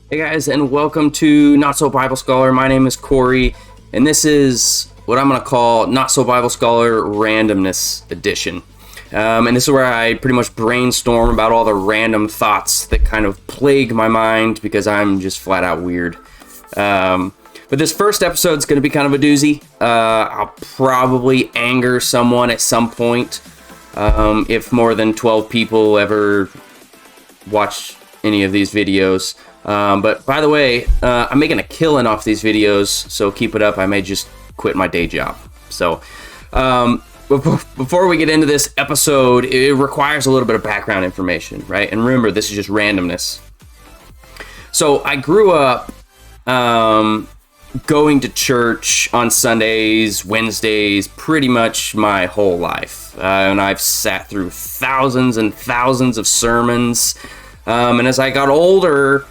Hey guys, and welcome to Not So Bible Scholar. My name is Corey, and this is what I'm going to call Not So Bible Scholar Randomness Edition. And this is where I pretty much brainstorm about all the random thoughts that kind of plague my mind because I'm just flat out weird. But this first episode is going to be kind of a doozy. I'll probably anger someone at some point if more than 12 people ever watch any of these videos. But by the way, I'm making a killing off these videos, so keep it up. I may just quit my day job. So before we get into this episode, it requires a little bit of background information, right? And remember, this is just randomness. So I grew up going to church on Sundays, Wednesdays, pretty much my whole life. And I've sat through thousands and thousands of sermons. And as I got older,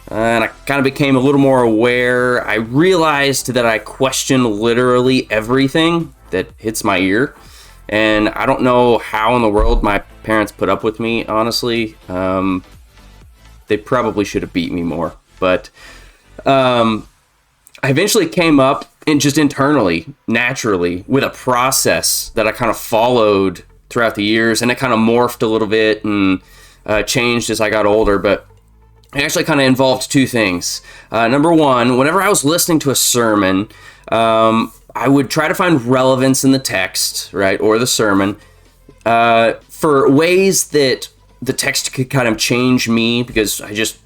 and I kind of became a little more aware, I realized that I question literally everything that hits my ear. And I don't know how in the world my parents put up with me, honestly. They probably should have beat me more. But I eventually came up and just internally, naturally, with a process that I kind of followed throughout the years. And it kind of morphed a little bit and changed as I got older. But it actually kind of involved two things. Number one, whenever I was listening to a sermon, I would try to find relevance in the text, right, or the sermon, for ways that the text could kind of change me, because I just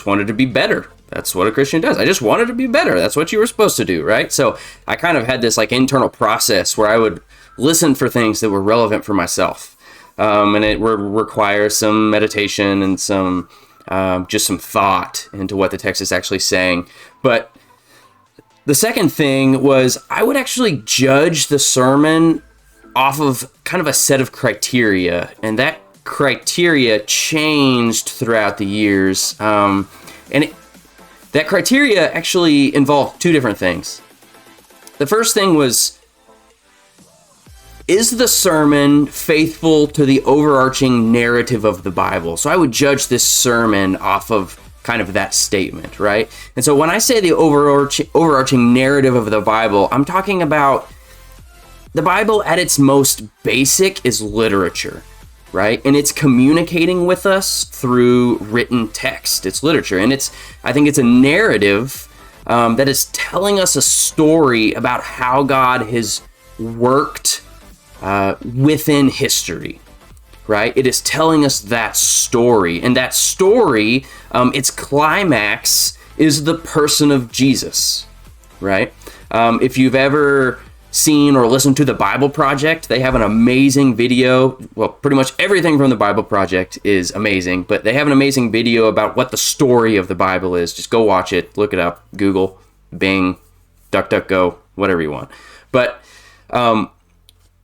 wanted to be better. That's what a Christian does. I just wanted to be better. That's what you were supposed to do, right? So I kind of had this like internal process where I would listen for things that were relevant for myself, and it would require some meditation and some just some thought into what the text is actually saying. But the second thing was I would actually judge the sermon off of kind of a set of criteria, and that criteria changed throughout the years. That criteria actually involved two different things. The first thing was, is the sermon faithful to the overarching narrative of the Bible? So I would judge this sermon off of kind of that statement, right? And so when I say the overarching narrative of the Bible, I'm talking about the Bible at its most basic is literature, right? And it's communicating with us through written text. It's literature, and I think it's a narrative that is telling us a story about how God has worked within history, right? It is telling us that story, and that story, its climax is the person of Jesus, right? If you've ever seen or listened to the Bible Project, they have an amazing video. Well, pretty much everything from the Bible Project is amazing, but they have an amazing video about what the story of the Bible is. Just go watch it, look it up, Google, Bing, DuckDuckGo, whatever you want. But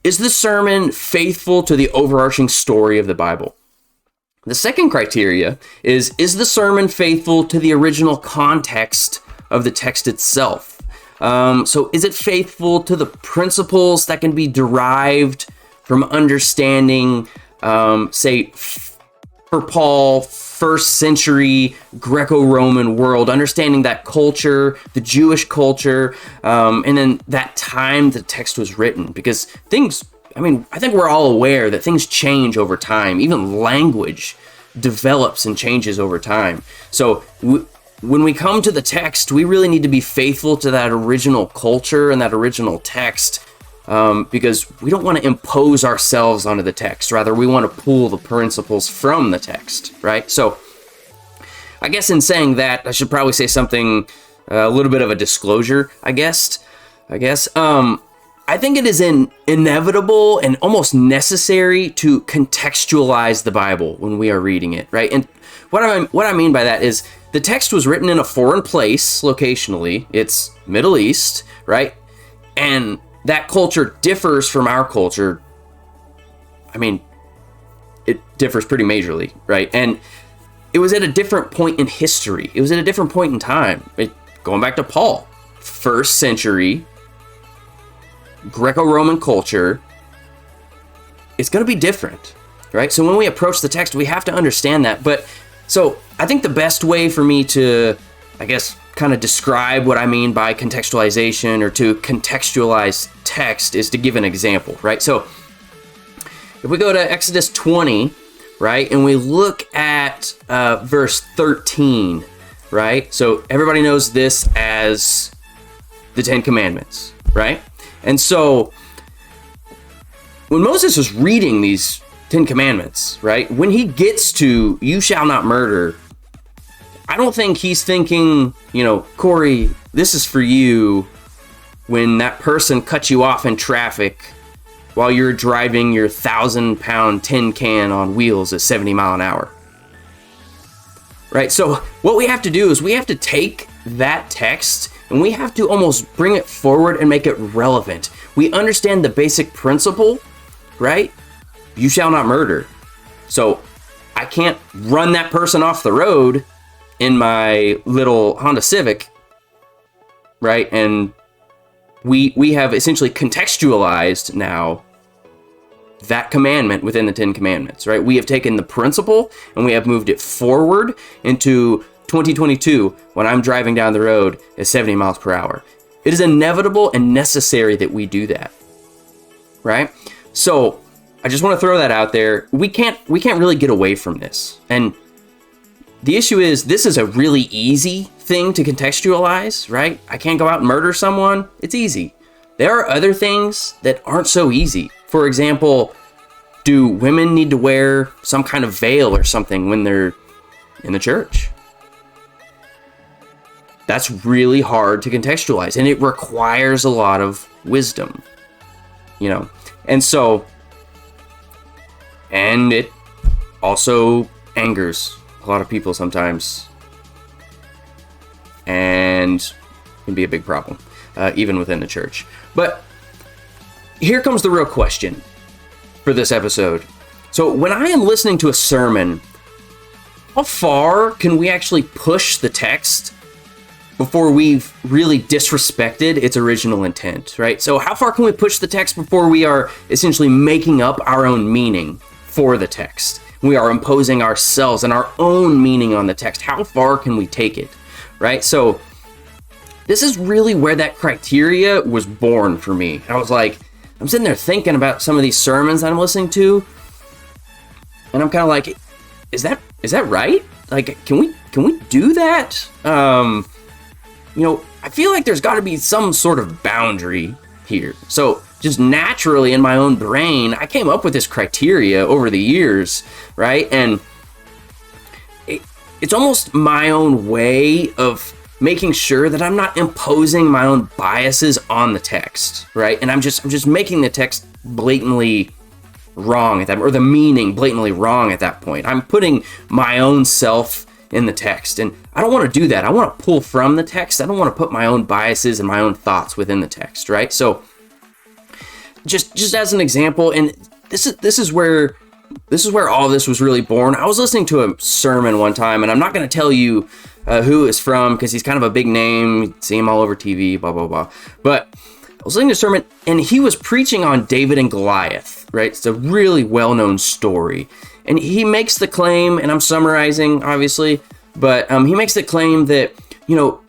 is the sermon faithful to the overarching story of the Bible? The second criteria is the sermon faithful to the original context of the text itself? So is it faithful to the principles that can be derived from understanding, say, for Paul, first century Greco-Roman world, understanding that culture, the Jewish culture, and then that time the text was written? Because I think we're all aware that things change over time. Even language develops and changes over time. So when we come to the text, we really need to be faithful to that original culture and that original text, because we don't want to impose ourselves onto the text. Rather, we want to pull the principles from the text, right? So I guess in saying that, I should probably say something, a little bit of a disclosure, I guess. I think it is inevitable and almost necessary to contextualize the Bible when we are reading it, right? And what I mean by that is the text was written in a foreign place, locationally. It's Middle East, right? And that culture differs from our culture. I mean, it differs pretty majorly, right? And it was at a different point in history. It was at a different point in time. Going back to Paul, first century Greco-Roman culture, it's going to be different, right? So when we approach the text, we have to understand that. But So I think the best way for me to, I guess, kind of describe what I mean by contextualization or to contextualize text is to give an example, right? So if we go to Exodus 20, right, and we look at verse 13, right? So everybody knows this as the Ten Commandments, right? And so when Moses was reading these Ten Commandments, right, when he gets to you shall not murder, I don't think he's thinking, Corey, this is for you when that person cuts you off in traffic while you're driving your 1,000-pound tin can on wheels at 70 mile an hour. Right? So what we have to do is we have to take that text and we have to almost bring it forward and make it relevant. We understand the basic principle, right? You shall not murder. So I can't run that person off the road in my little Honda Civic, right? And we have essentially contextualized now that commandment within the Ten Commandments, right? We have taken the principle and we have moved it forward into 2022 when I'm driving down the road at 70 miles per hour. It is inevitable and necessary that we do that, right? So I just want to throw that out there. We can't really get away from this. And the issue is, this is a really easy thing to contextualize, right? I can't go out and murder someone. It's easy. There are other things that aren't so easy. For example, do women need to wear some kind of veil or something when they're in the church? That's really hard to contextualize, and it requires a lot of wisdom, And so, and it also angers a lot of people sometimes, and can be a big problem, even within the church. But here comes the real question for this episode. So when I am listening to a sermon, how far can we actually push the text before we've really disrespected its original intent, right? So how far can we push the text before we are essentially making up our own meaning for the text? We are imposing ourselves and our own meaning on the text. How far can we take it, right? So this is really where that criteria was born for me. I was like, I'm sitting there thinking about some of these sermons that I'm listening to, and I'm kind of like, is that right? Like, can we do that? I feel like there's got to be some sort of boundary here. So just naturally in my own brain, I came up with this criteria over the years, right? And it's almost my own way of making sure that I'm not imposing my own biases on the text, right? And I'm just making the text blatantly wrong at that, or the meaning blatantly wrong at that point. I'm putting my own self in the text, and I don't want to do that. I want to pull from the text. I don't want to put my own biases and my own thoughts within the text, right? So just as an example, and this is where all this was really born. I was listening to a sermon one time, and I'm not going to tell you who it's from because he's kind of a big name. You see him all over TV, blah, blah, blah. But I was listening to a sermon, and he was preaching on David and Goliath, right? It's a really well-known story. And he makes the claim, and I'm summarizing, obviously, but he makes the claim that, you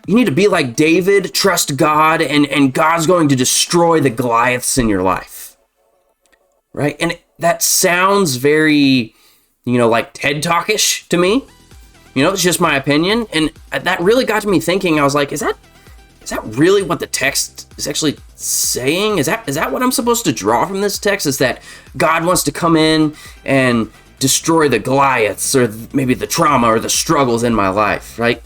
need to be like David, trust God, and God's going to destroy the Goliaths in your life, right? And that sounds very, like TED Talkish to me. It's just my opinion. And that really got to me thinking. I was like, is that really what the text is actually saying? Is that what I'm supposed to draw from this text? Is that God wants to come in and destroy the Goliaths, or maybe the trauma or the struggles in my life, right?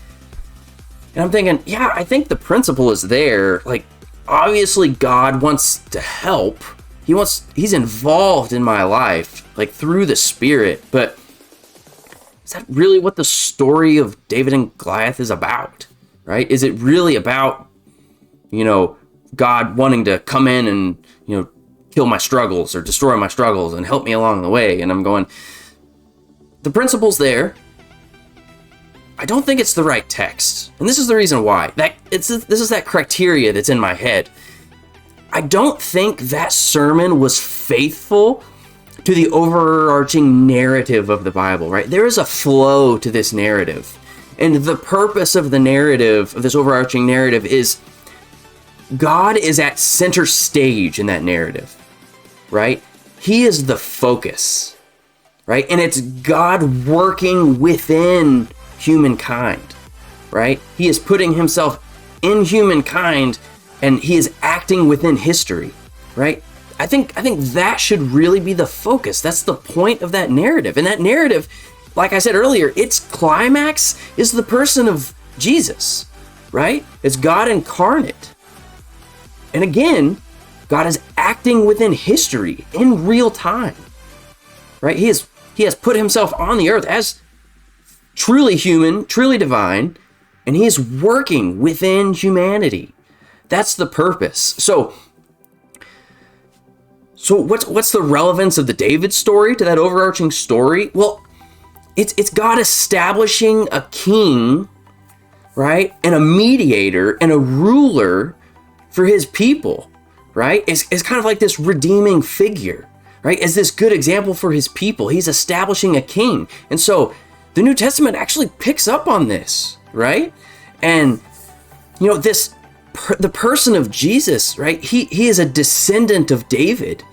And I'm thinking, yeah, I think the principle is there. Like, obviously God wants to help. He's involved in my life, like through the Spirit, but is that really what the story of David and Goliath is about, right? Is it really about, God wanting to come in and, kill my struggles or destroy my struggles and help me along the way? And I'm going, the principle's there. I don't think it's the right text. And this is the reason why. This is that criteria that's in my head. I don't think that sermon was faithful to the overarching narrative of the Bible, right? There is a flow to this narrative. And the purpose of the narrative, of this overarching narrative, is God is at center stage in that narrative, right? He is the focus, right? And it's God working within humankind, right? He is putting himself in humankind and he is acting within history, right? I think that should really be the focus. That's the point of that narrative. And that narrative, like I said earlier, its climax is the person of Jesus, right? It's God incarnate. And again, God is acting within history in real time, right? He has put himself on the earth as truly human, truly divine, and he is working within humanity. That's the purpose. So what's the relevance of the David story to that overarching story? Well, it's God establishing a king, right? And a mediator and a ruler for his people, right? It's kind of like this redeeming figure, right? As this good example for his people. He's establishing a king. And so the New Testament actually picks up on this, right? And, you know, the person of Jesus, right? He is a descendant of David.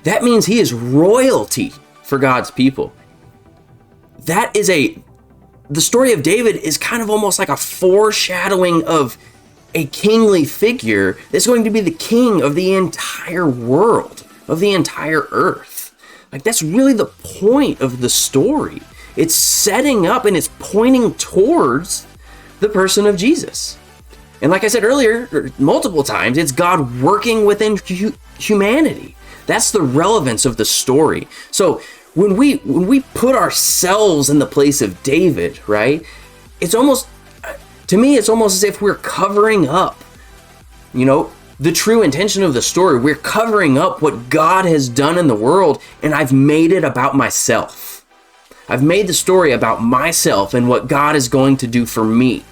That means he is royalty for God's people. The story of David is kind of almost like a foreshadowing of a kingly figure that's going to be the king of the entire world, of the entire earth. Like, that's really the point of the story. It's setting up and it's pointing towards the person of Jesus. And like I said earlier, multiple times, it's God working within humanity. That's the relevance of the story. So when we put ourselves in the place of David, right? To me, it's almost as if we're covering up, you know, the true intention of the story. We're covering up what God has done in the world, and I've made it about myself. I've made the story about myself and what God is going to do for me.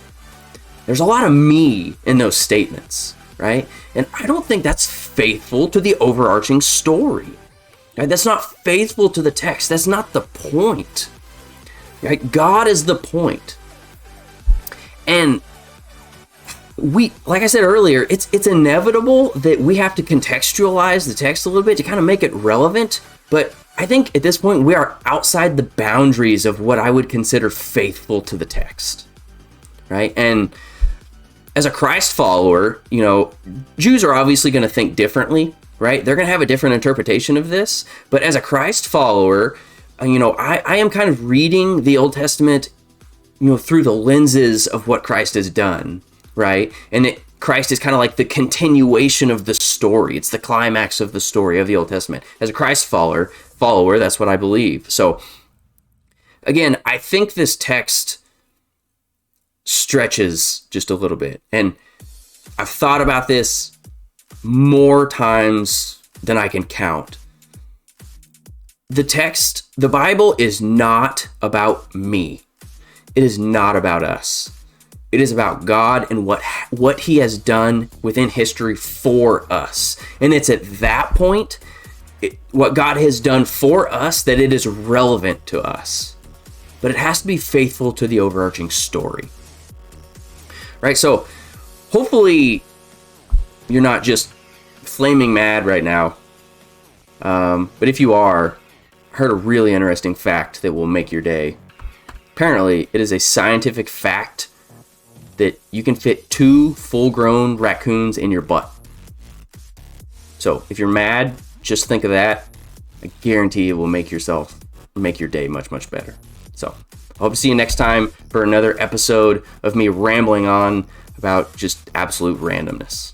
There's a lot of me in those statements, right? And I don't think that's faithful to the overarching story. Right? That's not faithful to the text. That's not the point. Right? God is the point. And like I said earlier, it's inevitable that we have to contextualize the text a little bit to kind of make it relevant. But I think at this point, we are outside the boundaries of what I would consider faithful to the text, right? And as a Christ follower, you know, Jews are obviously going to think differently, right? They're going to have a different interpretation of this. But as a Christ follower, you know, I am kind of reading the Old Testament, you know, through the lenses of what Christ has done, right? And Christ is kind of like the continuation of the story. It's the climax of the story of the Old Testament. As a Christ follower, that's what I believe. So again, I think this text stretches just a little bit. And I've thought about this more times than I can count. The Bible is not about me. It is not about us. It is about God and what he has done within history for us. And it's at that point, what God has done for us, that it is relevant to us. But it has to be faithful to the overarching story. Right? So hopefully you're not just flaming mad right now. But if you are, I heard a really interesting fact that will make your day. Apparently, it is a scientific fact that you can fit 2 full-grown raccoons in your butt. So if you're mad, just think of that. I guarantee it will make your day much, much better. So I hope to see you next time for another episode of me rambling on about just absolute randomness.